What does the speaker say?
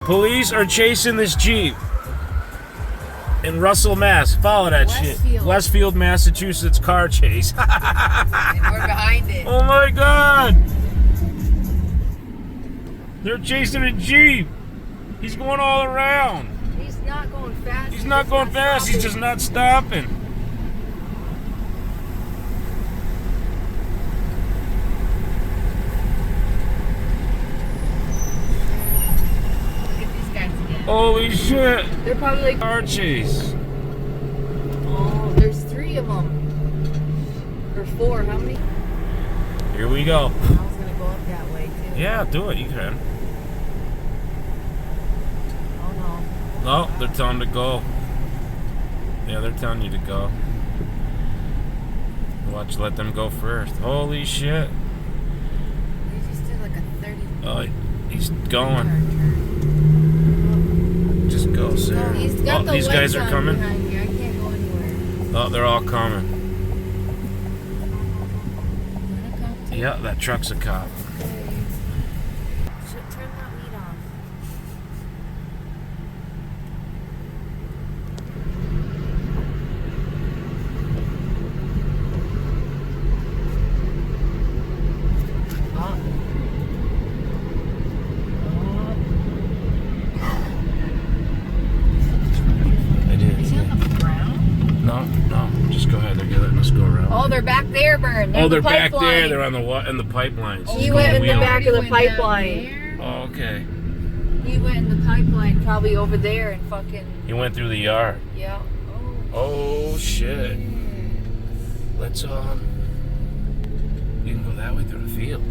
Police are chasing this Jeep in Russell, Mass. Follow that Westfield. shit. Westfield, Massachusetts car chase. And we're behind it. Oh my God! They're chasing a Jeep. He's going all around. He's not going fast. He's not going fast. He's just not stopping. Look at these guys again. Holy shit! They're probably like, Car chase. oh, there's 3 of them. Or 4. How many? Here we go. I was gonna go up that way too. Yeah, do it. You can. Oh no. No, they're telling to go. Yeah, they're telling you to go. Watch, let them go first. Holy shit. They just did like a 30. Oh, he's going. Just go, sir. He's got the These guys lights are on coming. behind here. I can't go anywhere. Oh, they're all coming. Wanna come too? Yeah, that truck's a cop. Should turn that lead off. It Is is. he on the ground? No, just go ahead. They're letting us go around. Oh, they're back there, Bern. Oh, they're the back there. pipeline. They're on the in the pipelines. He went in the Wheel. back of the He went down pipeline. there. Oh, okay. He went in the pipeline, probably over there, and fucking He went through the yard. yeah. Oh shit. Let's you can go that way through the field.